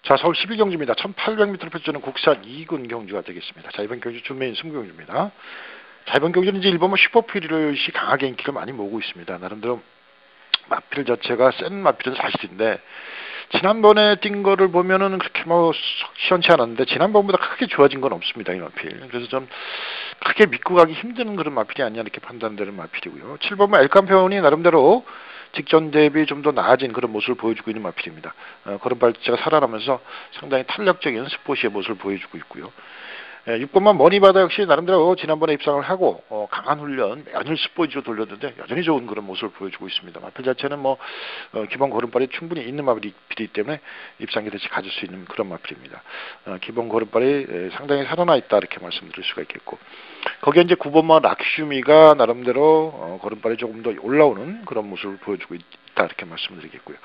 자, 서울 11경주입니다. 1800m를 펼쳐주는 국산 2군 경주가 되겠습니다. 자, 이번 경주 준메인 승부경주입니다. 자, 이번 경주는 이제 일본만 슈퍼필이 강하게 인기를 많이 모으고 있습니다. 나름대로 마필 자체가 센 마필은 사실인데, 지난번에 뛴 거를 보면은 그렇게 뭐 시원치 않았는데, 지난번보다 크게 좋아진 건 없습니다, 이 마필. 그래서 좀 크게 믿고 가기 힘든 그런 마필이 아니냐, 이렇게 판단되는 마필이고요. 7번만 엘칸페온이 나름대로 직전 대비 좀 더 나아진 그런 모습을 보여주고 있는 마필입니다. 걸음발자가 살아나면서 상당히 탄력적인 스포시의 모습을 보여주고 있고요. 6번만 머니바다 역시 나름대로 지난번에 입상을 하고 강한 훈련, 연일 스포지로 돌렸는데 여전히 좋은 그런 모습을 보여주고 있습니다. 마필 자체는 뭐 기본 걸음발이 충분히 있는 마필이기 때문에 입상 기대치 가질 수 있는 그런 마필입니다. 기본 걸음발이 상당히 살아나 있다, 이렇게 말씀드릴 수가 있겠고, 거기에 이제 9번만 락슈미가 나름대로 걸음발이 조금 더 올라오는 그런 모습을 보여주고 있다, 이렇게 말씀드리겠고요.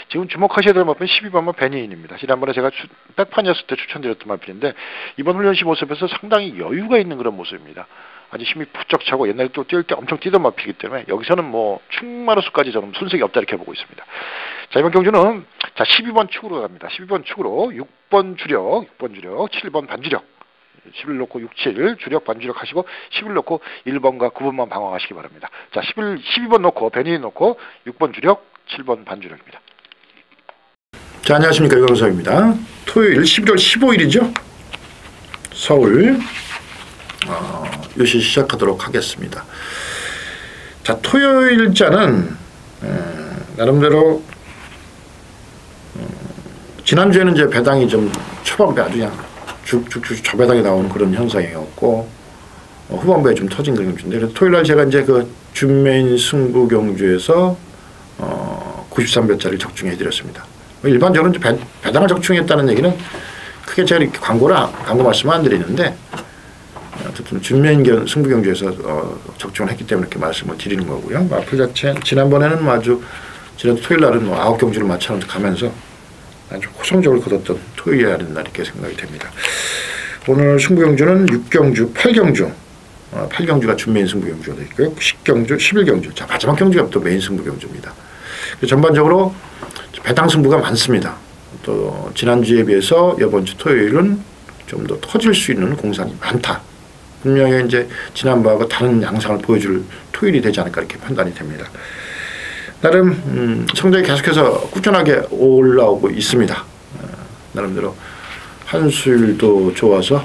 지금 주목하셔야 될 마필은 12번만 베니인입니다. 지난번에 제가 백판이었을 때 추천드렸던 마필인데, 이번 훈련시 모습에서 상당히 여유가 있는 그런 모습입니다. 아주 힘이 부쩍 차고 옛날에 또 뛸 때 엄청 뛰던 마필이기 때문에 여기서는 뭐 충마로수까지 저는 손색이 없다, 이렇게 보고 있습니다. 자, 이번 경주는 자 12번 축으로 갑니다. 12번 축으로 6번 주력, 7번 반주력, 11 놓고 6, 7 주력 반주력 하시고 11 놓고 1번과 9번만 방어하시기 바랍니다. 자, 12번 놓고 베니 놓고 6번 주력, 7번 반주력입니다. 자, 안녕하십니까, 유광석입니다. 토요일 11월 15일이죠. 서울 요시 시작하도록 하겠습니다. 자, 토요일자는 나름대로 지난주에는 이제 배당이 좀 초반부에 아주 그냥 쭉쭉쭉 저배당이 나오는 그런 현상이었고, 후반부에 좀 터진 그런 경주인데, 그래서 토요일날 제가 이제 그 준메인 승부 경주에서 93배짜리 적중해 드렸습니다. 일반적으로 이제 배당을 적중했다는 얘기는 크게 제가 이렇게 광고 말씀을 안 드리는데, 어쨌든 준메인 승부 경주에서 적중을 했기 때문에 이렇게 말씀을 드리는 거고요. 마필 자체 지난번에는 아주 지난 토요일 날은 9경주를 맞춰가면서 아주 호성적으로 거뒀던 토요일이라는 날, 이렇게 생각이 됩니다. 오늘 승부 경주는 6경주, 8경주, 8경주가 준메인 승부 경주가 되어 있고요. 10경주, 11경주. 자, 마지막 경주가 또 메인 승부 경주입니다. 전반적으로 배당 승부가 많습니다. 또 지난주에 비해서 이번 주 토요일은 좀 더 터질 수 있는 공산이 많다. 분명히 이제 지난번과 다른 양상을 보여줄 토요일이 되지 않을까, 이렇게 판단이 됩니다. 나름 성적이 계속해서 꾸준하게 올라오고 있습니다. 나름대로 한수일도 좋아서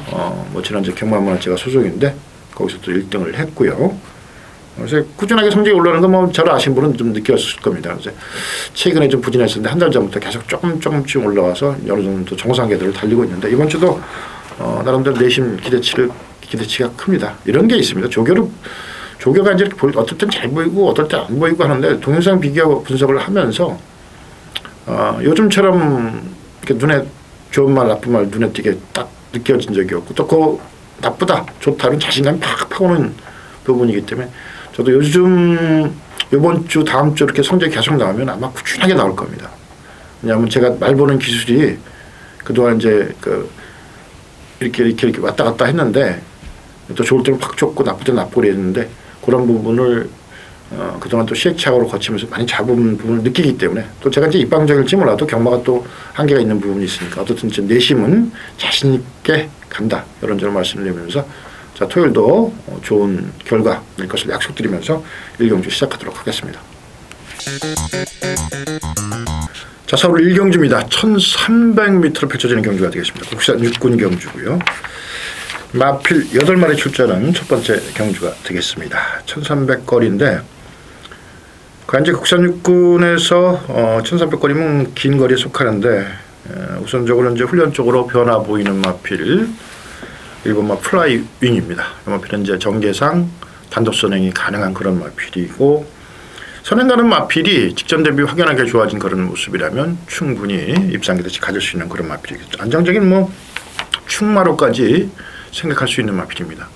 뭐 지난주 경마문화 제가 소속인데 거기서 또 1등을 했고요. 그래서 꾸준하게 성적이 올라오는 건 뭐 저를 아신 분은 좀 느꼈을 겁니다. 그래서 최근에 좀 부진했었는데 한 달 전부터 계속 조금씩 올라와서 어느 정도 정상 궤도를 달리고 있는데, 이번 주도 나름대로 내심 기대치가 큽니다. 이런 게 있습니다. 조교가 이제 어떨 땐 잘 보이고 어떨 땐 안 보이고 하는데, 동영상 비교 분석을 하면서 요즘처럼 이렇게 눈에 좋은 말 나쁜 말 눈에 띄게 딱 느껴진 적이 없고, 또 그 나쁘다 좋다는 자신감이 팍팍 오는 부분이기 때문에, 저도 요즘 이번 주 다음 주 이렇게 성적이 계속 나오면 아마 꾸준하게 나올 겁니다. 왜냐하면 제가 말 보는 기술이 그동안 이제 이렇게 왔다 갔다 했는데, 또 좋을 때는 팍 좋고 나쁠 때는 나쁘고 그랬는데, 그런 부분을 그동안 또 시행착오로 거치면서 많이 잡은 부분을 느끼기 때문에, 또 제가 이제 입방적일지 몰라도 경마가 또 한계가 있는 부분이 있으니까 어쨌든 제 내심은 자신 있게 간다, 이런 말씀을 드리면서, 자, 토요일도 좋은 결과일 것을 약속드리면서 1경주 시작하도록 하겠습니다. 자, 서울 1경주입니다. 1300m로 펼쳐지는 경주가 되겠습니다. 국산 6군 경주고요. 마필 8마리 출전한 첫 번째 경주가 되겠습니다. 1300거리인데, 이제 국산 6군에서 1300거리면 긴 거리에 속하는데, 우선적으로 이제 훈련 쪽으로 변화 보이는 마필 1번마 플라이 윙입니다. 이 마필은 이제 전개상 단독 선행이 가능한 그런 마필이고, 선행 가는 마필이 직전 대비 확연하게 좋아진 그런 모습이라면 충분히 입상 기대치 가질 수 있는 그런 마필이겠죠. 안정적인 뭐 충마로까지 생각할 수 있는 마필입니다.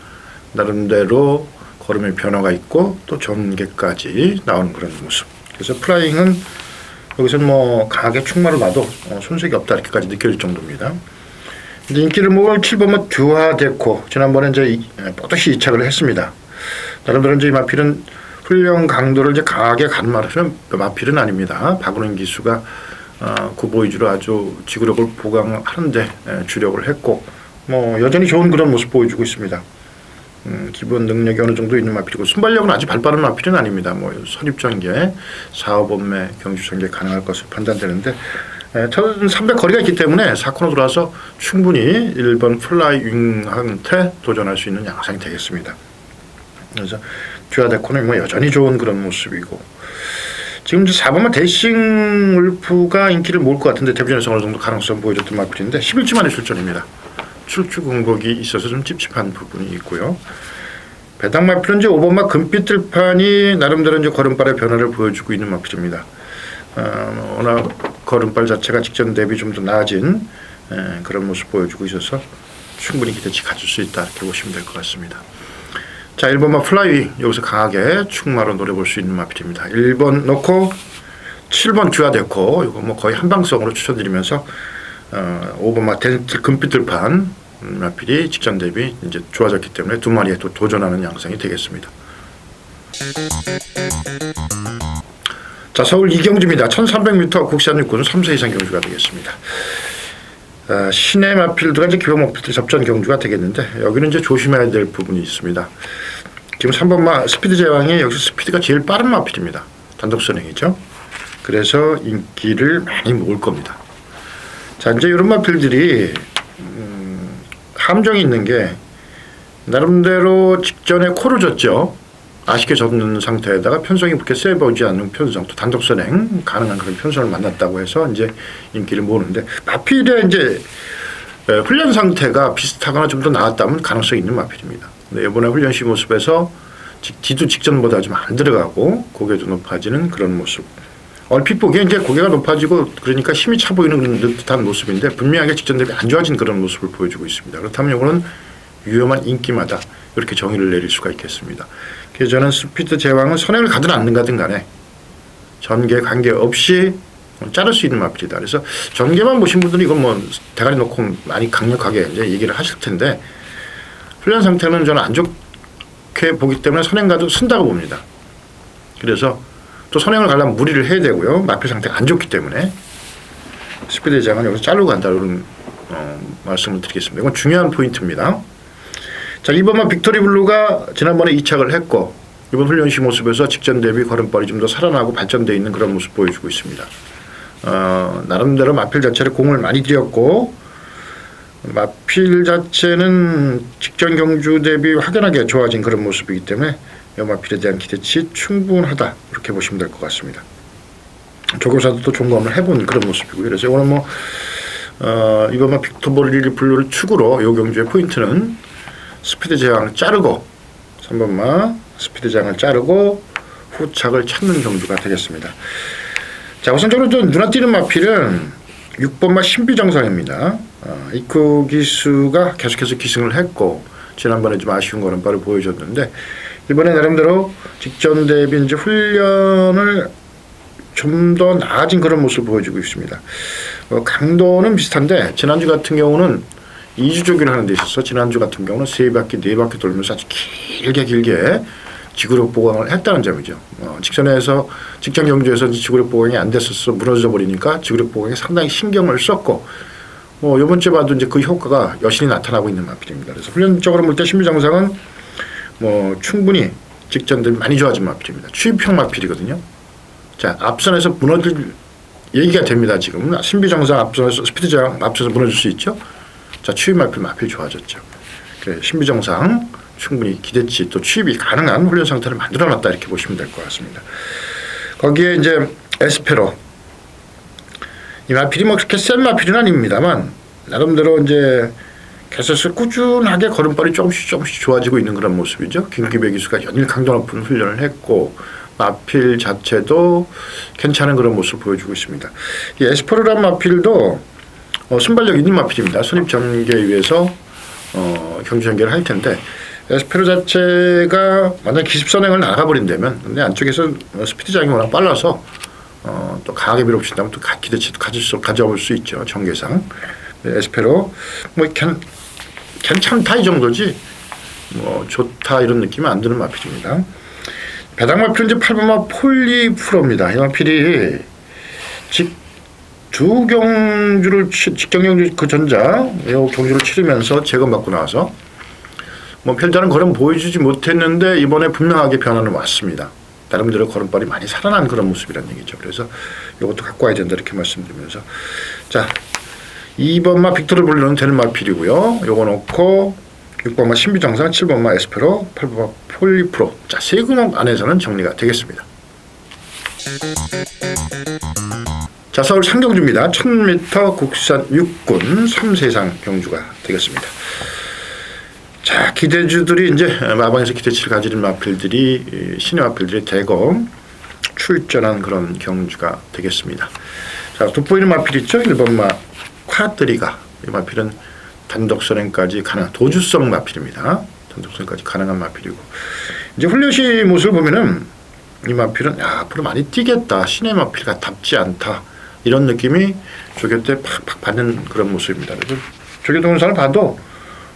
나름대로 걸음의 변화가 있고 또 전개까지 나오는 그런 모습. 그래서 플라잉은 여기서는 뭐 강하게 충마로 놔도 손색이 없다, 이렇게까지 느껴질 정도입니다. 근데 인기를 모을 7번은 듀아데코, 지난번에 이제 뽀듯이 이착을 했습니다. 나름대로 이제 이 마필은 훈련 강도를 이제 강하게 간 마필은 아닙니다. 박은원 기수가 구보 위주로 아주 지구력을 보강하는데 주력을 했고 뭐 여전히 좋은 그런 모습 보여주고 있습니다. 기본 능력이 어느 정도 있는 마필이고 순발력은 아주 발빠른 마필은 아닙니다. 뭐 선입전개, 4~5번매 경주 전개 가능할 것으로 판단되는데 1300 거리가 있기 때문에 4코너 들어와서 충분히 1번 플라이윙한테 도전할 수 있는 양상이 되겠습니다. 그래서 듀아데코는 뭐 여전히 좋은 그런 모습이고 지금 4번만 데이싱 울프가 인기를 모을 것 같은데 데뷔전에서 어느 정도 가능성 보여줬던 마필인데 11주 만에 출전입니다. 출주 공복이 있어서 좀 찝찝한 부분이 있고요. 배당 마필은 이제 5번마 금빛들판이 나름대로 이제 걸음발의 변화를 보여주고 있는 마필입니다. 워낙 걸음발 자체가 직전 대비 좀 더 나아진 그런 모습 보여주고 있어서 충분히 기대치 가질 수 있다 이렇게 보시면 될 것 같습니다. 자, 1번마 플라이윙 여기서 강하게 충마로 노려볼 수 있는 마필입니다. 1번 넣고 7번 듀아데코 이거 뭐 거의 한방성으로 추천드리면서 5번마 금빛들판 마필이 직전 대비 이제 좋아졌기 때문에 두 마리에 또 도전하는 양상이 되겠습니다. 자, 서울 이경주입니다. 1300m 국산 육군 3세 이상 경주가 되겠습니다. 시내 마필들과 이제 기본 마필들 접전 경주가 되겠는데 여기는 이제 조심해야 될 부분이 있습니다. 지금 3번마 스피드 제왕이 여기서 스피드가 제일 빠른 마필입니다. 단독 선행이죠. 그래서 인기를 많이 모을 겁니다. 자, 이제 이런 마필들이 함정이 있는 게 나름대로 직전에 코를 줬죠. 아쉽게 젖는 상태에다가 편성이 그렇게 세 보이지 않는 편성, 또 단독 선행 가능한 그런 편성을 만났다고 해서 이제 인기를 모으는데 마필의 이제 훈련 상태가 비슷하거나 좀 더 나았다면 가능성이 있는 마필입니다. 근데 이번에 훈련 시 모습에서 뒤도 직전보다 좀 안 들어가고 고개도 높아지는 그런 모습. 얼핏 보기에 이제 고개가 높아지고 그러니까 힘이 차 보이는 듯한 모습인데 분명하게 직전 대비 안 좋아진 그런 모습을 보여주고 있습니다. 그렇다면 이거는 위험한 인기마다 이렇게 정의를 내릴 수가 있겠습니다. 그래서 저는 스피드 제왕은 선행을 가든 않는 가든 간에 전개 관계없이 자를 수 있는 마필이다. 그래서 전개만 보신 분들은 이건 뭐 대가리 놓고 많이 강력하게 이제 얘기를 하실 텐데 훈련 상태는 저는 안 좋게 보기 때문에 선행가도 쓴다고 봅니다. 그래서 또 선행을 가려면 무리를 해야 되고요. 마필 상태가 안 좋기 때문에 스피드 제왕은 여기서 자르고 간다는 말씀을 드리겠습니다. 이건 중요한 포인트입니다. 자, 2번만 빅토리 블루가 지난번에 2착을 했고 이번 훈련시 모습에서 직전 대비 걸음발이 좀 더 살아나고 발전되어 있는 그런 모습 보여주고 있습니다. 나름대로 마필 자체를 공을 많이 들였고 마필 자체는 직전 경주 대비 확연하게 좋아진 그런 모습이기 때문에 이 마필에 대한 기대치 충분하다 이렇게 보시면 될 것 같습니다. 조교사도 또 점검을 해본 그런 모습이고요. 그래서 오늘 뭐 이번만 빅토리 블루를 축으로 이 경주의 포인트는 스피드 제왕을 자르고 3번마 스피드 제왕을 자르고 후착을 찾는 경주가 되겠습니다. 자, 우선적으로 좀 눈에 띄는 마필은 6번마 신비정상입니다. 이쿠 기수가 계속해서 기승을 했고 지난번에 좀 아쉬운 걸음발을 보여줬는데 이번에 나름대로 직전 대비 이제 훈련을 좀 더 나아진 그런 모습을 보여주고 있습니다. 강도는 비슷한데 지난주 같은 경우는 2주 조기를 하는 데 있어서 지난주 같은 경우는 3바퀴, 4바퀴 돌면서 아주 길게 지구력 보강을 했다는 점이죠. 직전 경주에서 지구력 보강이 안 됐어서 무너져 버리니까 지구력 보강에 상당히 신경을 썼고 이번 주에 봐도 이제 그 효과가 여실히 나타나고 있는 마필입니다. 그래서 훈련적으로 볼 때 신비정상은 충분히 직전 대비 많이 좋아진 마필입니다. 추입형 마필이거든요. 자, 앞선에서 무너질 얘기가 됩니다. 지금 신비정상 앞선에서 스피드 제왕 앞서서 무너질 수 있죠. 자, 추입 마필 좋아졌죠. 그래, 신비정상 충분히 기대치 또 추입이 가능한 훈련 상태를 만들어놨다 이렇게 보시면 될 것 같습니다. 거기에 이제 에스페로 이 마필이 뭐 그렇게 센 마필은 아닙니다만 나름대로 이제 계속 꾸준하게 걸음발이 조금씩 좋아지고 있는 그런 모습이죠. 김기배 기수가 연일 강도 높은 훈련을 했고 마필 자체도 괜찮은 그런 모습을 보여주고 있습니다. 이 에스페로란 마필도 순발력 있는 마필입니다. 선입 전개에 의해서 경주 전개를 할 텐데 에스페로 자체가 완전 기습선행을 나가버린다면 근데 안쪽에서 스피드 장이 워낙 빨라서 또 강하게 밀어붙인다면 또 기대치도 가져올 수 있죠. 전개상. 에스페로 뭐 괜찮다 이 정도지 좋다 이런 느낌이 안 드는 마필입니다. 배당 마필은 이제 8번마 폴리프로입니다. 이 마필이 두 경주를 직경 경주 그 전자 요 경주를 치르면서 제거받고 나와서 뭐 별다른 걸음 보여주지 못했는데 이번에 분명하게 변화는 왔습니다. 나름대로 걸음발이 많이 살아난 그런 모습이라는 얘기죠. 그래서 이것도 갖고 와야 된다 이렇게 말씀드리면서 자 2번마 빅토르 불리는 되는 마필이고요. 요거 놓고 6번마 신비정상, 7번마 에스페로, 8번마 폴리프로. 자, 세 근원 안에서는 정리가 되겠습니다. 자, 서울 상경주입니다. 1000m 국산 6군 3세상 경주가 되겠습니다. 자, 기대주들이 이제 마방에서 기대치를 가지는 마필들이 신의 마필들이 대거 출전한 그런 경주가 되겠습니다. 자, 돋보이는 마필 있죠? 1번마 콰드리가. 이 마필은 단독 선행까지 가능한 도주성 마필입니다. 단독 선행까지 가능한 마필이고 이제 훈련시 모습을 보면은 이 마필은 야, 앞으로 많이 뛰겠다. 신의 마필과 답지 않다. 이런 느낌이 조교 때 팍팍 받는 그런 모습입니다. 그래서 조교 동영상을 봐도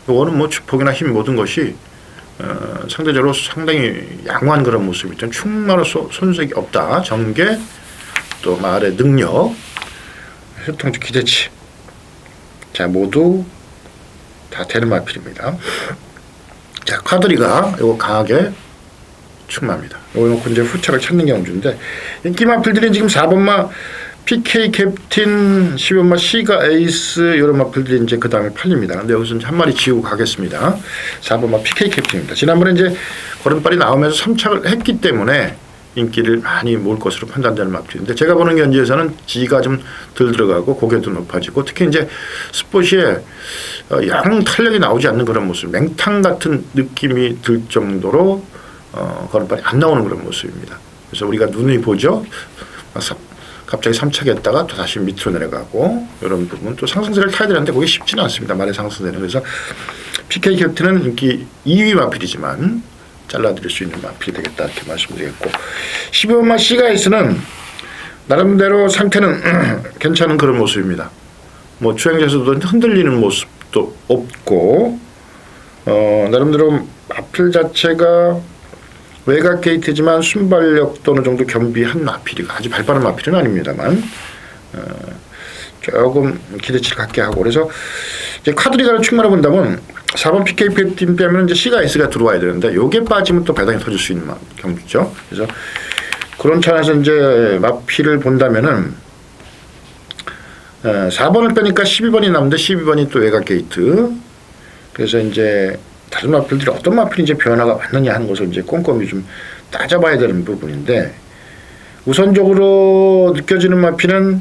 이거는 뭐 주폭이나 힘 모든 것이 상대적으로 상당히 양호한 그런 모습이죠. 충만한 손색이 없다. 전개 또 말의 능력, 효통적 기대치. 자, 모두 다 되는 마필입니다. 자, 콰드리가 이거 강하게 충만합니다. 이거 놓고 이제 후차를 찾는 경주인데 인기 마필들이 지금 4번마 PK 캡틴, 10번마 시가 에이스 이런 마필들이 이제 그 다음에 팔립니다. 근데 여기서 이제 한 마리 지우고 가겠습니다. 4번마 PK 캡틴입니다. 지난번에 이제 걸음발이 나오면서 3착을 했기 때문에 인기를 많이 모을 것으로 판단되는 마필인데 제가 보는 견지에서는 지가 좀 덜 들어가고 고개도 높아지고 특히 이제 스포시에 영 탄력이 나오지 않는 그런 모습, 맹탕 같은 느낌이 들 정도로 걸음발이 안 나오는 그런 모습입니다. 그래서 우리가 눈이 보죠. 갑자기 3착했다가 또 다시 밑으로 내려가고 이런 부분 또 상승세를 타야 되는데 그게 쉽지는 않습니다. 말의 상승세는. 그래서 PK 캡틴은 인기 2위 마필이지만 잘라드릴 수 있는 마필이 되겠다 이렇게 말씀드리겠고 12번마 시가이스는 나름대로 상태는 괜찮은 그런 모습입니다. 뭐 주행에서도 흔들리는 모습도 없고 나름대로 마필 자체가 외곽 게이트지만 순발력도 어느 정도 겸비한 마필이 아주 발빠른 마필은 아닙니다만 조금 기대치를 갖게 하고 그래서 이제 콰드리가를 충만해 본다면 4번 PK 캡틴 빼면 이제 시가이스가 들어와야 되는데 요게 빠지면 또 배당이 터질 수 있는 경주죠. 그래서 그런 차에서 이제 마필을 본다면은 4번을 빼니까 12번이 남는데 12번이 또 외곽 게이트. 그래서 이제 다른 마필들이 어떤 마필이 이제 변화가 왔느냐 하는 것을 이제 꼼꼼히 좀 따져봐야 되는 부분인데 우선적으로 느껴지는 마필은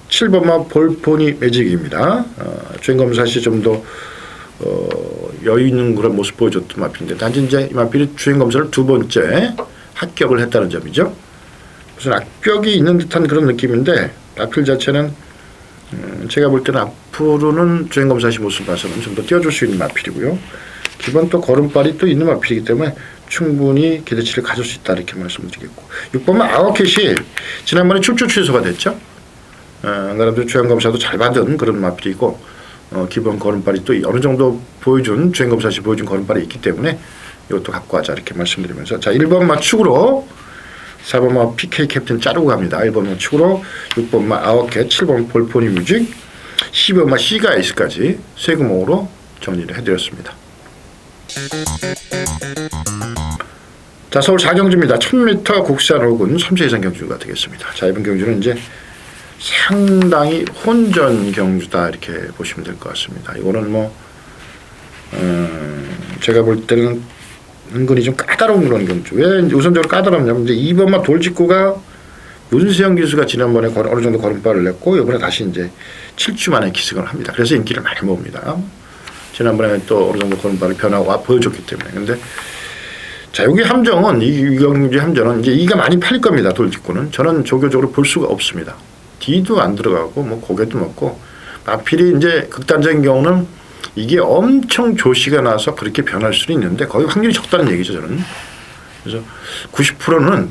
7번마 볼포니 매직입니다. 주행검사 시 좀 더 여유 있는 그런 모습 보여줬던 마필인데 단지 이제 이 마필이 주행검사를 두 번째 합격을 했다는 점이죠. 무슨 악벽이 있는 듯한 그런 느낌인데 마필 자체는 제가 볼 때는 앞으로는 주행검사 시 모습 봐서는 좀 더 띄워줄 수 있는 마필이고요. 기본 또 걸음발이 또 있는 마필이기 때문에 충분히 기대치를 가질 수 있다 이렇게 말씀드리겠고 6번마 아워캣이 지난번에 출조 취소가 됐죠. 나름대로 주행검사도 잘 받은 그런 마필이고 기본 걸음발이 또 어느 정도 보여준 주행검사 시 보여준 걸음발이 있기 때문에 이것도 갖고 가자 이렇게 말씀드리면서 자 1번마 축으로 4번마 PK 캡틴 자르고 갑니다. 1번마 축으로 6번마 아워캣 7번 볼포니 뮤직 12번마 시가이스까지 세 구멍으로 정리를 해드렸습니다. 자 서울 4경주입니다. 1000m 국산 5군 3세 이상 경주가 되겠습니다. 자 이번 경주는 이제 상당히 혼전 경주다 이렇게 보시면 될 것 같습니다. 이거는 뭐 제가 볼 때는 은근히 좀 까다로운 그런 경주. 왜 우선적으로 까다롭냐면 이제 2번마 돌직구가 문세영 기수가 지난번에 어느 정도 걸음발을 냈고 이번에 다시 이제 7주 만에 기승을 합니다. 그래서 인기를 많이 모읍니다. 지난번에 또 어느 정도 걸음발을 변화가 보여줬기 때문에. 근데 자 여기 함정은 이 경주 함정은 이제 이가 많이 팔릴 겁니다. 돌직구는 저는 조교적으로 볼 수가 없습니다. D도 안 들어가고 뭐 고개도 높고 마필이 이제 극단적인 경우는 이게 엄청 조시가 나서 그렇게 변할 수는 있는데 거의 확률이 적다는 얘기죠 저는. 그래서 90%는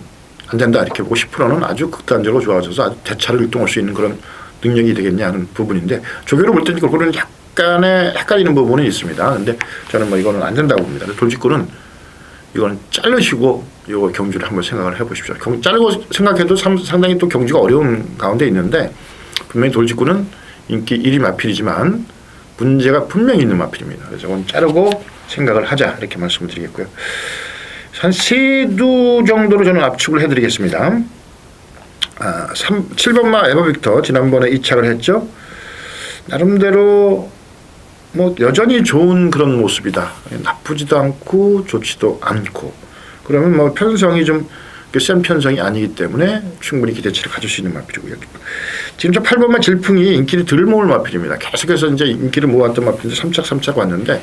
안 된다 이렇게 50%는 아주 극단적으로 좋아져서 아주 대차를 일동할 수 있는 그런 능력이 되겠냐 하는 부분인데 조교로 볼 때는 그거는 약간의 헷갈리는 부분이 있습니다. 근데 저는 뭐 이거는 안 된다고 봅니다. 돌직구는 이거는 자르시고 이 경주를 한번 생각을 해보십시오. 자르고 생각해도 상당히 또 경주가 어려운 가운데 있는데 분명히 돌직구는 인기 1위 마필이지만 문제가 분명히 있는 마필입니다. 그래서 이건 자르고 생각을 하자 이렇게 말씀을 드리겠고요. 한 3두 정도로 저는 압축을 해드리겠습니다. 7번마 에버빅터 지난번에 2착을 했죠. 나름대로 뭐 여전히 좋은 그런 모습이다. 나쁘지도 않고 좋지도 않고. 그러면 뭐 편성이 좀 센 편성이 아니기 때문에 충분히 기대치를 가질 수 있는 마필이고요. 지금 저 8번마 질풍이 인기를 덜 모을 마필입니다. 계속해서 이제 인기를 모았던 마필인데 3착 왔는데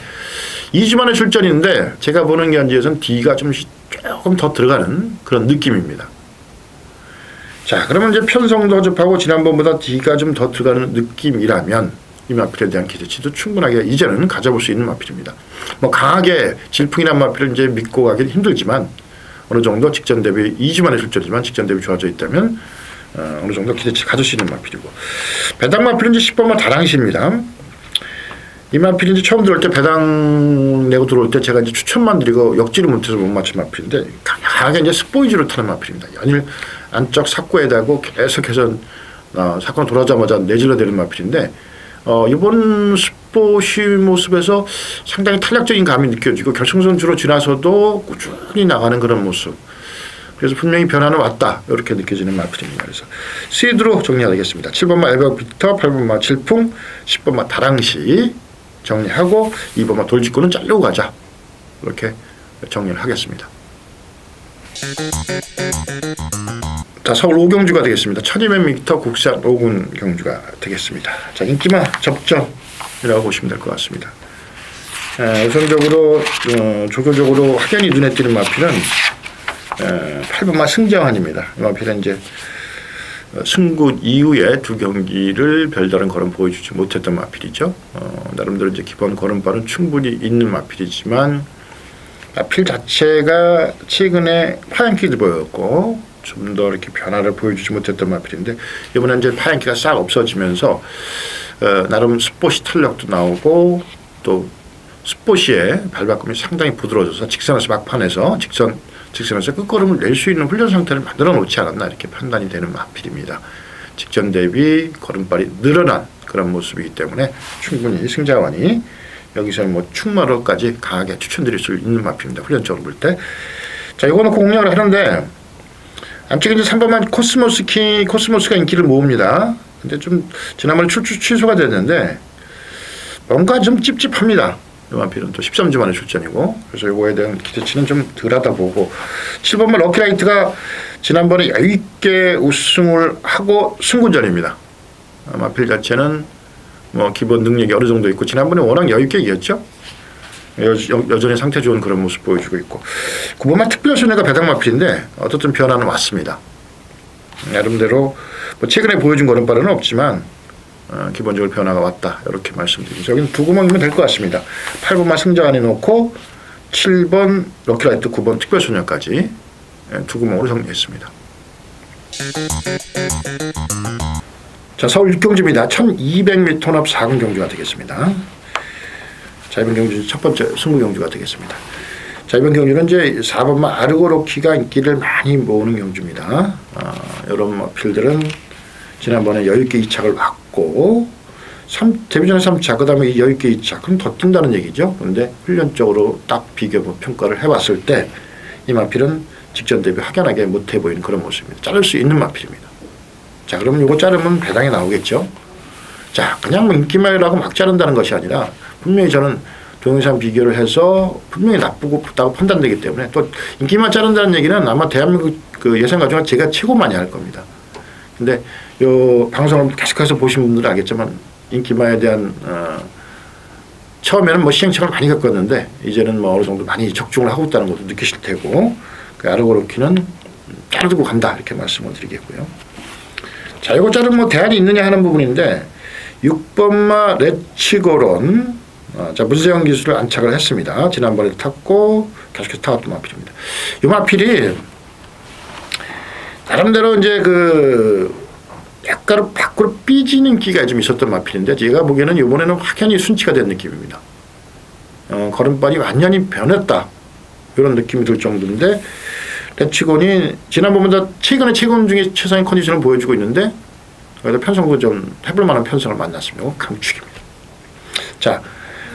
2주 만에 출전인데 제가 보는 견지에서는 D가 좀 조금 더 들어가는 그런 느낌입니다. 자, 그러면 이제 편성도 허접하고 지난번보다 D가 좀 더 들어가는 느낌이라면 이 마필에 대한 기대치도 충분하게 이제는 가져볼 수 있는 마필입니다. 뭐 강하게 질풍이란 마필을 이제 믿고 가기는 힘들지만 어느 정도 직전 대비 2주 만에 출전이지만 직전 대비 좋아져 있다면 어느 정도 기대치 가질 수 있는 마필이고 배당 마필은 이제 10번마 다랑시입니다. 이 마필이 이제 처음 들어올 때 배당 내고 들어올 때 제가 이제 추천만 드리고 역지를 못해서 못 맞춘 마필인데 강하게 이제 스포이즈로 타는 마필입니다. 연일 안쪽 삭구에다고 계속해서 사건 돌아오자마자 내질러내는 마필인데 이번 스포시 모습에서 상당히 탄력적인 감이 느껴지고 결승선 주로 지나서도 꾸준히 나가는 그런 모습. 그래서 분명히 변화는 왔다 이렇게 느껴지는 마필입니다. 그래서 시드로 정리하겠습니다. 7번마 에버빅터, 8번마 질풍, 10번마 다랑시 정리하고 2번마 돌직구는 자르고 가자 이렇게 정리를 하겠습니다. 자, 서울 5경주가 되겠습니다. 1200m 국산 5군 경주가 되겠습니다. 자, 인기만 접점이라고 보시면 될 것 같습니다. 우선적으로 조교적으로 확연히 눈에 띄는 마필은 8번마 승정환입니다. 이 마필은 이제 승구 이후에 2경기를 별다른 걸음 보여주지 못했던 마필이죠. 나름대로 이제 기본 걸음발은 충분히 있는 마필이지만 마필 자체가 최근에 파양키도 보였고 좀 더 이렇게 변화를 보여주지 못했던 마필인데 이번에 이제 파양키가 싹 없어지면서 나름 스포시 탄력도 나오고 또 스포시의 발바꿈이 상당히 부드러워져서 직선에서 막판에서 직선에서 끝걸음을 낼 수 있는 훈련 상태를 만들어 놓지 않았나 이렇게 판단이 되는 마필입니다. 직전 대비 걸음발이 늘어난 그런 모습이기 때문에 충분히 승자원이 여기서는 뭐 충마로까지 강하게 추천드릴 수 있는 마필입니다. 훈련적으로 볼 때. 자, 이거는 공략을 하는데 안쪽에 이제 3번만 코스모스가 인기를 모읍니다. 근데 좀 지난번에 취소가 됐는데 뭔가 좀 찝찝합니다. 이 마필은 또 13주 만에 출전이고 그래서 이거에 대한 기대치는 좀 덜하다 보고 7번만 럭키라이트가 지난번에 여유있게 우승을 하고 승군전입니다. 마필 자체는 뭐 기본 능력이 어느 정도 있고 지난번에 워낙 여유있게 이겼죠. 여전히 상태 좋은 그런 모습 보여주고 있고 9번만 특별소녀가 배당 마필인데 어떻든 변화는 왔습니다. 나름대로 뭐 최근에 보여준 걸음발은 없지만 기본적으로 변화가 왔다 이렇게 말씀드리면서 여기는 2구멍이면 될 것 같습니다. 8번만 승자안에 놓고 7번 럭키라이트 9번 특별소녀까지 2구멍으로 정리했습니다. 자, 서울 6경주입니다. 1200m 혼합 4군 경주가 되겠습니다. 자, 이번 경주 첫 번째 승부 경주가 되겠습니다. 자, 이번 경주는 이제 4번마 아르고로키가 인기를 많이 모으는 경주입니다. 이런 필들은 지난번에 여유있게 2착을 왔고 데뷔전에 3착 그 다음에 여유있게 2착 그럼 더 뛴다는 얘기죠. 그런데 훈련적으로 딱 비교 평가를 해봤을 때 이 마필은 직전 대비 확연하게 못해 보이는 그런 모습입니다. 자를 수 있는 마필입니다. 자, 그러면 이거 자르면 배당이 나오겠죠. 자, 그냥 뭐 인기말이라고 막 자른다는 것이 아니라 분명히 저는 동영상 비교를 해서 분명히 나쁘다고 판단되기 때문에 또 인기만 자른다는 얘기는 아마 대한민국 그 예상가 중에 제가 최고 많이 할 겁니다. 근데 요 방송을 계속해서 보신 분들은 알겠지만 인기만에 대한 처음에는 뭐 시행착오를 많이 겪었는데 이제는 뭐 어느 정도 많이 적중을 하고 있다는 것도 느끼실 테고 그 아르고로키는 자르고 간다 이렇게 말씀을 드리겠고요. 자, 이거 자르면 뭐 대안이 있느냐 하는 부분인데 6번마 레치고론 자, 문세영 기술을 안착을 했습니다. 지난번에 탔고 계속해서 타왔던 마필입니다. 이 마필이 나름대로 이제 그 약간 밖으로 삐지는 기가 좀 있었던 마필인데 제가 보기에는 이번에는 확연히 순치가 된 느낌입니다. 걸음발이 완전히 변했다 이런 느낌이 들 정도인데 레치곤이 지난번보다 최근에 최근 중에 최상의 컨디션을 보여주고 있는데 그래서 편성도 좀 해볼 만한 편성을 만났으면 강축입니다. 자,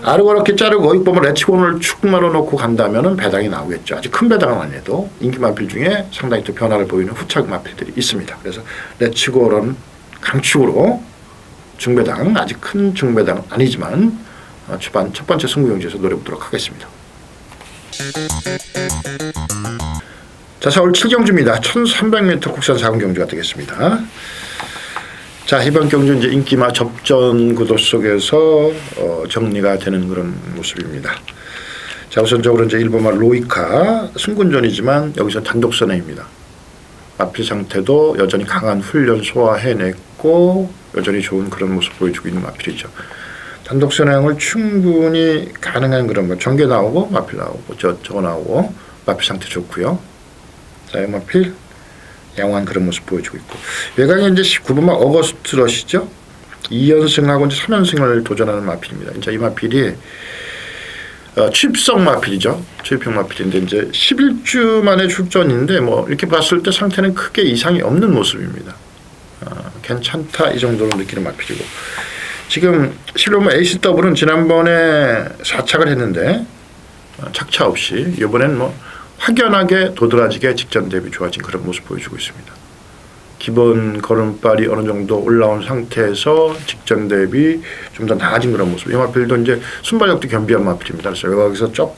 아르고렇게 자르고 보면 레치곤을 축마로 놓고 간다면은 배당이 나오겠죠. 아주 큰 배당은 아니어도 인기 마필 중에 상당히 또 변화를 보이는 후착 마필들이 있습니다. 그래서 레치곤은 강축으로 중배당, 아직 큰 중배당은 아니지만 초반 첫 번째 승부 경주에서 노려보도록 하겠습니다. 자, 서울 7경주입니다. 1300m 국산 4군 경주가 되겠습니다. 자, 이번 경주 이제 인기마 접전 구도 속에서 정리가 되는 그런 모습입니다. 자, 우선적으로 이제 1번마 로이카 승군전이지만 여기서 단독 선행입니다. 마필 상태도 여전히 강한 훈련 소화해냈고 여전히 좋은 그런 모습 보여주고 있는 마필이죠. 단독 선행을 충분히 가능한 그런 거. 전개 나오고 마필 나오고 저거 나오고 마필 상태 좋고요. 자, 이 마필 양호한 그런 모습 보여주고 있고, 외곽에 이제 19번마 어거스트 러시죠. 2연승하고 이제 3연승을 도전하는 마필입니다. 이제 이 마필이 취입성 마필이죠. 취입형 마필인데 이제 11주 만에 출전인데 뭐 이렇게 봤을 때 상태는 크게 이상이 없는 모습입니다. 괜찮다 이 정도로 느끼는 마필이고, 지금 11번마 에이스 더블은 지난번에 4착을 했는데 착차 없이 이번엔 뭐 확연하게 도드라지게 직전 대비 좋아진 그런 모습 보여주고 있습니다. 기본 걸음발이 어느 정도 올라온 상태에서 직전 대비 좀 더 나아진 그런 모습. 이 마필도 이제 순발력도 겸비한 마필입니다. 그래서 외곽에서 쭉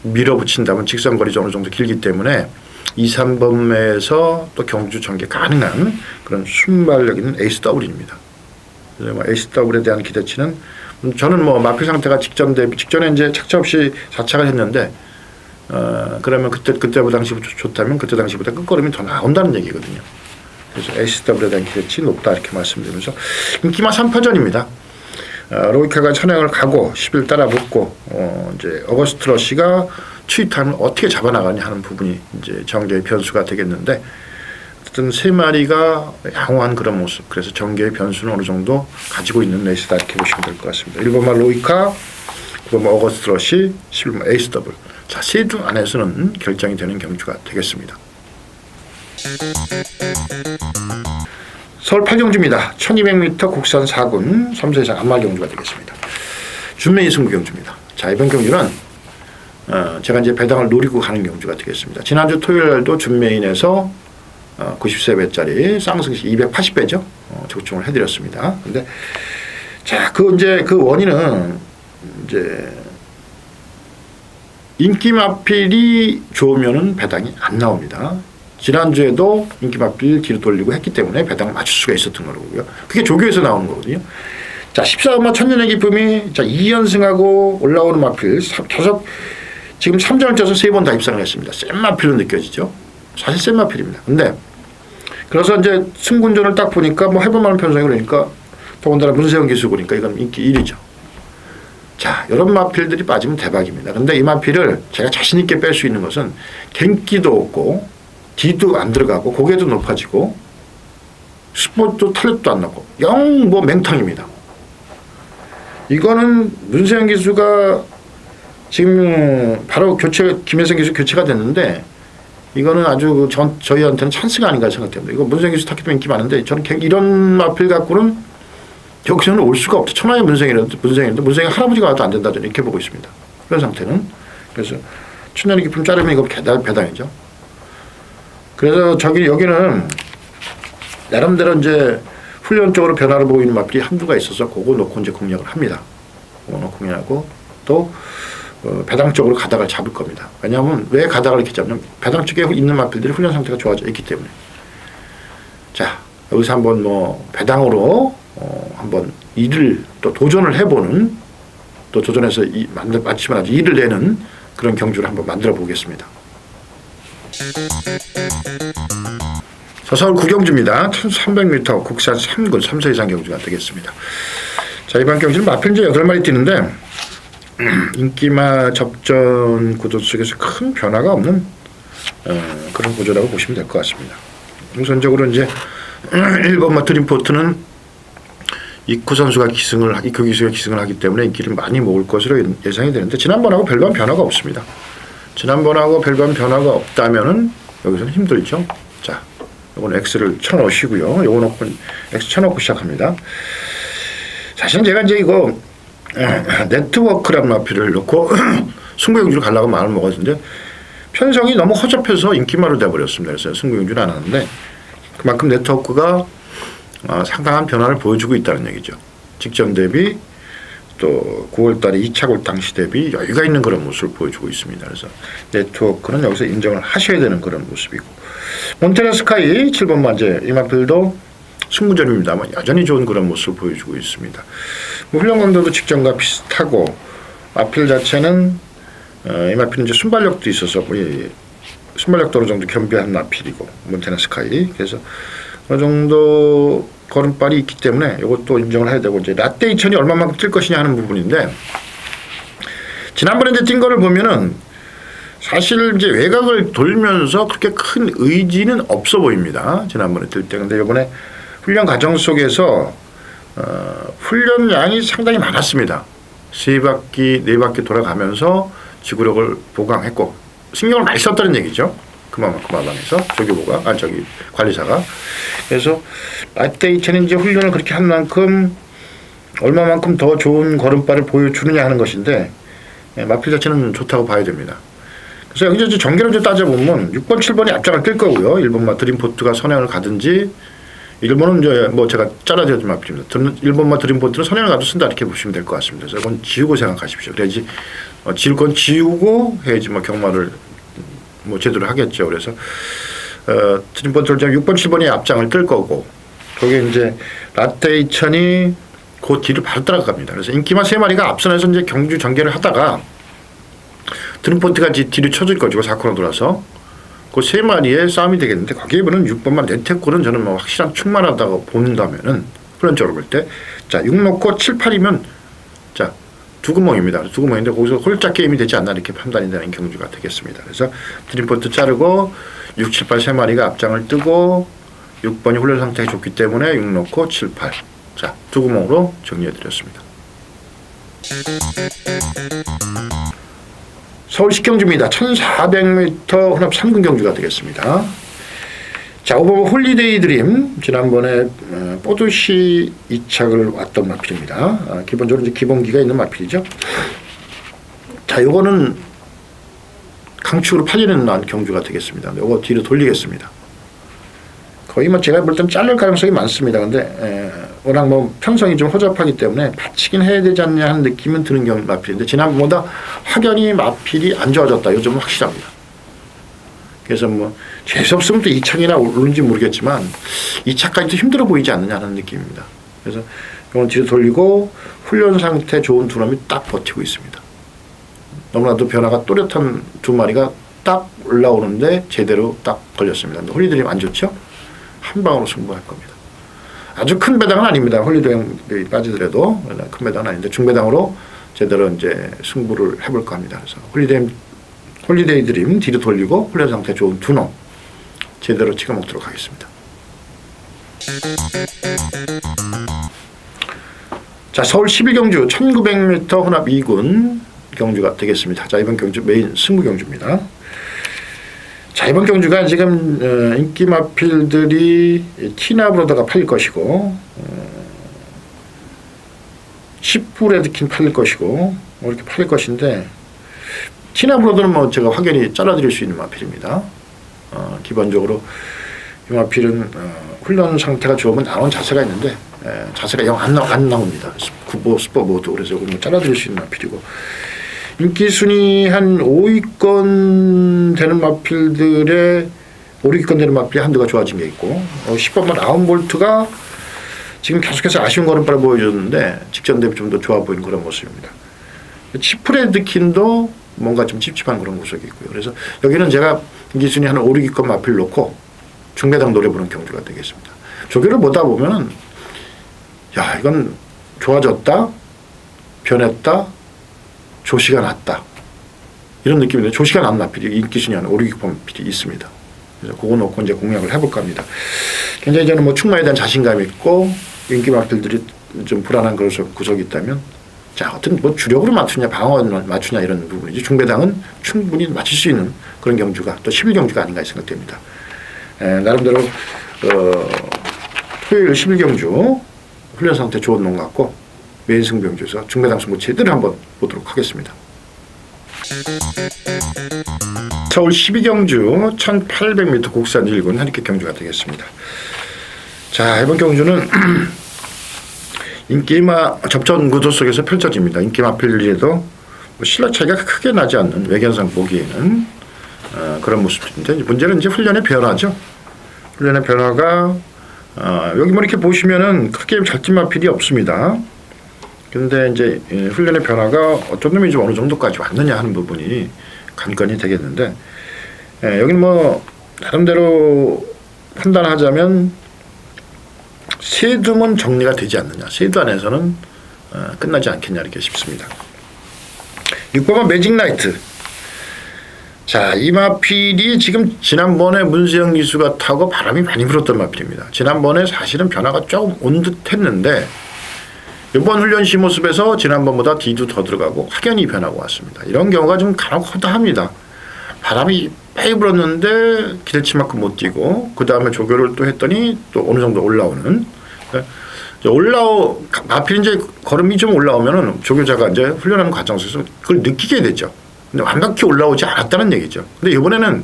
밀어붙인다면 직선거리가 어느 정도 길기 때문에 2, 3번매에서 또 경주 전개 가능한 그런 순발력 있는 에이스 더블입니다. 그래서 뭐 에이스 더블에 대한 기대치는 저는 뭐 마필 상태가 직전 대비 직전에 이제 착차 없이 4착을 했는데 그러면 그때 당시부터 좋다면 그때 당시보다 끝걸음이 더 나온다는 얘기거든요. 그래서 SW에 대한 기대치 높다 이렇게 말씀드리면서 인기마 3파전입니다. 로이카가 선행을 가고 10일 따라 붙고 이제 어거스트 러시가 추이탄을 어떻게 잡아나가냐 하는 부분이 이제 정계의 변수가 되겠는데, 어쨌든 세 마리가 양호한 그런 모습. 그래서 정계의 변수는 어느 정도 가지고 있는 레이스다 이렇게 보시면 될 것 같습니다. 1번마 로이카, 9번마 어거스트 러시, 11번마 에이스 더블. 자, 세 주 안에서는 결정이 되는 경주가 되겠습니다. 서울 8경주입니다. 1200m 국산 4군 3세 이상 안말 경주가 되겠습니다. 준메이 승부 경주입니다. 자, 이번 경주는 제가 이제 배당을 노리고 가는 경주가 되겠습니다. 지난주 토요일날도 준메인에서 90세배짜리 쌍승시 280배죠. 적중을 해드렸습니다. 근데 자, 그 원인은 이제 인기 마필이 좋으면은 배당이 안 나옵니다. 지난주에도 인기 마필 뒤로 돌리고 했기 때문에 배당을 맞출 수가 있었던 거고요. 그게 조교에서 나오는 거거든요. 자, 14번마 천년의 기쁨이 자 2연승하고 올라오는 마필 지금 3점을 쪄서 3번 다 입상을 했습니다. 센 마필로 느껴지죠. 사실 센 마필입니다. 근데 그래서 이제 승군전을 딱 보니까 뭐 해볼 만한 편성이 그러니까 더군다나 문세영 기수 보니까 이건 인기 1위죠. 자, 이런 마필들이 빠지면 대박입니다. 근데 이 마필을 제가 자신 있게 뺄 수 있는 것은 갱기도 없고 뒤도 안 들어가고 고개도 높아지고 스포도 탄력도 안 나고 영 뭐 맹탕입니다. 이거는 문세영 기수가 지금 바로 김혜성 기수 교체가 됐는데 이거는 아주 저희한테는 찬스가 아닌가 생각됩니다. 이거 문세영 기수 탔기 때문에 인기 많은데 저는 이런 마필 갖고는 여기서는 올 수가 없다. 천하의 문생이라도 문생이 할아버지가 와도 안 된다. 저는 이렇게 보고 있습니다. 그런 상태는. 그래서 천년의 기쁨 자르면 이거 배당이죠. 그래서 여기는 나름대로 이제 훈련적으로 변화를 보이는 마필이 한두가 있어서 그거 놓고 이제 공략을 합니다. 그거 놓고 공략하고 또 배당 쪽으로 가닥을 잡을 겁니다. 왜냐하면 왜 가닥을 이렇게 잡냐면 배당 쪽에 있는 마필들이 훈련 상태가 좋아져 있기 때문에. 자, 여기서 한번 뭐 배당으로 한번 일을 또 도전을 해보는, 또 도전해서 마치면 아주 일을 내는 그런 경주를 한번 만들어 보겠습니다. 자, 서울 9경주입니다. 1300m 국산 3군 3세 이상 경주가 되겠습니다. 자, 이번 경주는 마필 이제 8마리 뛰는데 인기마 접전 구도 속에서 큰 변화가 없는 그런 구조라고 보시면 될 것 같습니다. 우선적으로 이제 1번마 드림포트는 이쿠 선수가 이쿠 기수가 기승을 하기 때문에 인기를 많이 모을 것으로 예상이 되는데 지난번하고 별반 변화가 없습니다. 지난번하고 별반 변화가 없다면은 여기서는 힘들죠. 자, 이건 X를 쳐넣으시고요. 요거 놓고 X 쳐넣고 시작합니다. 사실은 제가 이제 이거 네트워크라는 마필을 넣고 승부용주를 가려고 마음을 먹었는데 편성이 너무 허접해서 인기말로 돼버렸습니다. 그래서 승부용주는 안 하는데 그만큼 네트워크가 상당한 변화를 보여주고 있다는 얘기죠. 직전 대비 또 9월달에 2차 골당시 대비 여유가 있는 그런 모습을 보여주고 있습니다. 그래서 네트워크는 여기서 인정을 하셔야 되는 그런 모습이고 몬테네 스카이 7번 만재 이 마필도 승부전입니다만 여전히 좋은 그런 모습을 보여주고 있습니다. 뭐 훈련 강도도 직전과 비슷하고 마필 자체는 이 마필은 이제 순발력도 있어서 순발력도 어느 정도 겸비한 마필이고 몬테네 스카이 그래서 어느 정도 걸음발이 있기 때문에 이것도 인정을 해야 되고 이제 라떼 2000이 얼마만큼 뛸 것이냐 하는 부분인데 지난번에 이제 뛴 거를 보면은 사실 이제 외곽을 돌면서 그렇게 큰 의지는 없어 보입니다. 지난번에 뛸 때. 근데 이번에 훈련 과정 속에서 훈련 양이 상당히 많았습니다. 3바퀴, 4바퀴 돌아가면서 지구력을 보강했고 신경을 많이 썼다는 얘기죠. 그만방에서 조교부가 관리사가 그래서 라떼 2000이 이제 훈련을 그렇게 한 만큼 얼마만큼 더 좋은 걸음발을 보여주느냐 하는 것인데 마필 자체는 좋다고 봐야 됩니다. 그래서 여기 이제 전개를 좀 따져보면 6번, 7번이 앞장을 뛸 거고요. 1번마 드림포트가 선행을 가든지 1번은 이제 뭐 제가 잘라드린 마필입니다. 1번마 드림포트는 선행을 가도 쓴다 이렇게 보시면 될 것 같습니다. 그래서 이건 지우고 생각하십시오. 그래야지 지울 건 지우고 해야지 뭐 경마를 뭐 제대로 하겠죠. 그래서 드림포트를 6번, 7번이 앞장을 뜰 거고 거기에 이제 라떼 2000이 그 뒤를 바로 따라갑니다. 그래서 인기마 3마리가 앞선에서 이제 경주 전개를 하다가 드림포트가 뒤로 쳐질 거죠. 4코너 돌아서 그 3마리의 싸움이 되겠는데 거기에 보면 6번만 네테골은 저는 뭐 확실한 충만하다고 본다면은 훈련적으로 볼 때 자 6 놓고 7, 8이면 자 두 구멍입니다. 두 구멍인데 거기서 홀짝 게임이 되지 않나 이렇게 판단이 되는 경주가 되겠습니다. 그래서 드림포트 자르고 6, 7, 8 3마리가 앞장을 뜨고 6번이 훈련 상태가 좋기 때문에 6 놓고 7, 8 자 두 구멍으로 정리해드렸습니다. 서울 식경주입니다. 1400m 혼합 3군 경주가 되겠습니다. 자, 5번 홀리데이 드림 지난번에 뽀드시 2착을 왔던 마필입니다. 기본적으로 이제 기본기가 있는 마필이죠. 자, 요거는 강축으로 팔리는 경주가 되겠습니다. 요거 뒤로 돌리겠습니다. 거의 뭐 제가 볼 땐 자를 가능성이 많습니다. 근데 워낙 뭐 편성이 좀 허접하기 때문에 받치긴 해야 되지 않냐 하는 느낌은 드는 마필인데 지난번보다 확연히 마필이 안 좋아졌다. 요즘은 확실합니다. 그래서 뭐 재수없으면 또 2착이나 오르는지 모르겠지만 2착까지도 힘들어 보이지 않느냐는 느낌입니다. 그래서 이건 뒤로 돌리고 훈련 상태 좋은 두 놈이 딱 버티고 있습니다. 너무나도 변화가 또렷한 두 마리가 딱 올라오는데 제대로 딱 걸렸습니다. 근데 홀리드림 안 좋죠? 한 방으로 승부할 겁니다. 아주 큰 배당은 아닙니다. 홀리데이 빠지더라도 큰 배당은 아닌데 중배당으로 제대로 이제 승부를 해볼까 합니다. 그래서 홀리데이 드림 뒤로 돌리고 훈련 상태 좋은 두 놈 제대로 찍어 먹도록 하겠습니다. 자, 서울 11경주 1900m 혼합 2군 경주가 되겠습니다. 자, 이번 경주 메인 승부 경주입니다. 자, 이번 경주가 지금 인기 마필들이 티나브로다가 팔릴 것이고 10부 레드킨 팔릴 것이고 이렇게 팔릴 것인데 티나브로드는 뭐 제가 확연히 잘라드릴 수 있는 마필입니다. 기본적으로 이 마필은 훈련 상태가 좋으면 나온 자세가 있는데 자세가 영 안 나옵니다. 구보 스포 모두 그래서 뭐 잘라드릴 수 있는 마필이고 인기 순위 한 5위권 되는 마필들의 5위권 되는 마필이 한두가 좋아진 게 있고 10번만 라운볼트가 지금 계속해서 아쉬운 걸음발을 보여줬는데 직전 대비 좀 더 좋아 보이는 그런 모습입니다. 치프레드킨도 뭔가 좀 찝찝한 그런 구석이 있고요. 그래서 여기는 제가 인기 순위 한 5위권 마필 놓고 중배당 노려보는 경주가 되겠습니다. 조교를 보다 보면은 야 이건 좋아졌다, 변했다, 조시가 났다 이런 느낌인데 조시가 난 마필이 인기 순위 한 5위권 마필이 있습니다. 그래서 그거 놓고 이제 공략을 해볼까 합니다. 굉장히 저는 뭐 충마에 대한 자신감이 있고 인기 마필들이 좀 불안한 그런 구석이 있다면 자 어떤 뭐 주력으로 맞추냐 방어를 맞추냐 이런 부분이지 중배당은 충분히 맞출 수 있는 그런 경주가 또 11경주가 아닌가 생각됩니다. 나름대로 토요일 11경주 훈련 상태 좋은 놈 같고 메인 승부경주에서 중배당 승부 제대로 한번 보도록 하겠습니다. 서울 12경주 1800m 국산 1군 한입객 경주가 되겠습니다. 자, 이번 경주는 인기마 접전 구도 속에서 펼쳐집니다. 인기마 필리에도 뭐 실력 차이가 크게 나지 않는 외견상 보기에는 그런 모습인데, 문제는 이제 훈련의 변화죠. 훈련의 변화가 여기 뭐 이렇게 보시면은 크게 잘진마필이 없습니다. 근데 이제 훈련의 변화가 어떤 놈이 좀 어느 정도까지 왔느냐 하는 부분이 관건이 되겠는데, 여기는 뭐 나름대로 판단하자면 세두면 정리가 되지 않느냐, 세두 안에서는 끝나지 않겠냐 이렇게 싶습니다. 6번은 매직나이트. 자, 이 마필이 지금 지난번에 문세영 기수가 타고 바람이 많이 불었던 마필입니다. 지난번에 사실은 변화가 조금 온 듯 했는데 이번 훈련 시 모습에서 지난번보다 D도 더 들어가고 확연히 변하고 왔습니다. 이런 경우가 좀 간혹 허다합니다. 바람이 많이 불었는데 기대치만큼 못 뛰고 그 다음에 조교를 또 했더니 또 어느 정도 올라오는, 마필 이제 걸음이 좀 올라오면은 조교자가 이제 훈련하는 과정 속에서 그걸 느끼게 되죠. 근데 완벽히 올라오지 않았다는 얘기죠. 근데 이번에는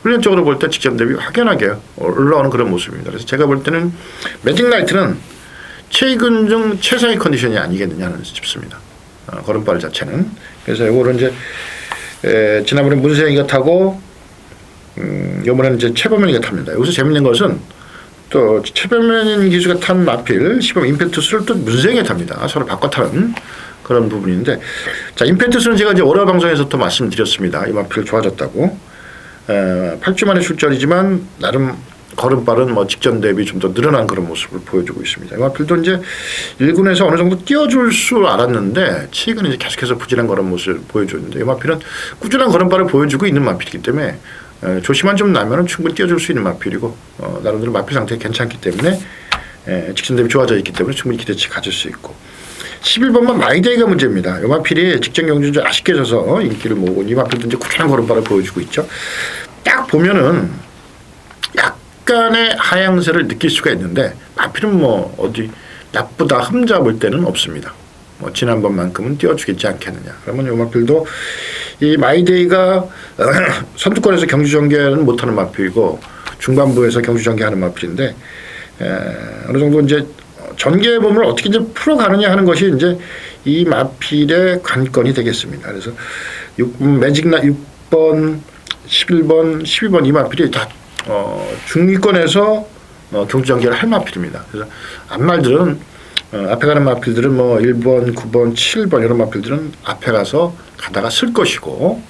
훈련적으로 볼 때 직전 대비 확연하게 올라오는 그런 모습입니다. 그래서 제가 볼 때는 매직나이트는 최근 중 최상의 컨디션이 아니겠느냐 싶습니다. 걸음발 자체는. 그래서 이거를 이제 지난번에 문세영이가 타고 이번에는 이제 최범현이가 탑니다. 여기서 재밌는 것은 또 최범현 기수가 탄 마필 시범 임페투스를 또 문세영이 탑니다. 서로 바꿔 타는 그런 부분인데, 자, 임페투스는 제가 이제 월화 방송에서 또 말씀드렸습니다. 이 마필 좋아졌다고. 8주 만에 출전이지만 나름 걸음발은 뭐 직전 대비 좀 더 늘어난 그런 모습을 보여주고 있습니다. 이 마필도 이제 1군에서 어느 정도 띄워줄 줄 알았는데 최근에 이제 계속해서 부진한 그런 모습을 보여줬는데, 이 마필은 꾸준한 걸음발을 보여주고 있는 마필이기 때문에 조심만 좀 나면은 충분히 띄워줄 수 있는 마필이고, 나름대로 마필 상태가 괜찮기 때문에 직전 대비 좋아져 있기 때문에 충분히 기대치 가질 수 있고, 11번만 마이데이가 문제입니다. 이 마필이 직전 경주 좀 아쉽게 져서 인기를 모으고 이 마필도 이제 꾸준한 걸음발을 보여주고 있죠. 딱 보면은 약간의 하향세를 느낄 수가 있는데 마필은 뭐 어디 나쁘다 흠잡을 때는 없습니다. 뭐 지난번만큼은 띄워주겠지 않겠느냐. 그러면 이 마필도 이 마이데이가 선두권에서 경주 전개는 못하는 마필이고 중반부에서 경주 전개하는 마필인데, 어느 정도 이제 전개 범위를 어떻게 이제 풀어가느냐 하는 것이 이제 이 마필의 관건이 되겠습니다. 그래서 6번, 11번, 12번 이 마필이 다 중위권에서 경주 전개를 할 마필입니다. 그래서 앞말들은 앞에 가는 마필들은 뭐 1번, 9번, 7번 이런 마필들은 앞에 가서 가다가 쓸 것이고,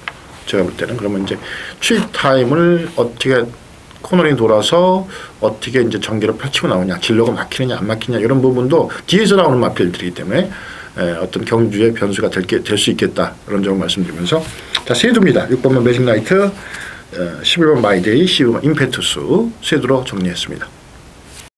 제가 볼 때는 그러면 이제 추입 타임을 어떻게 코너링 돌아서 어떻게 이제 전개를 펼치고 나오냐, 진로가 막히느냐 안 막히냐 이런 부분도 뒤에서 나오는 마필들이기 때문에 어떤 경주의 변수가 될 수 있겠다, 그런 점을 말씀드리면서, 자, 세두입니다. 6번만 매직나이트, 11번 마이데이, 12번 임페투스 세두로 정리했습니다.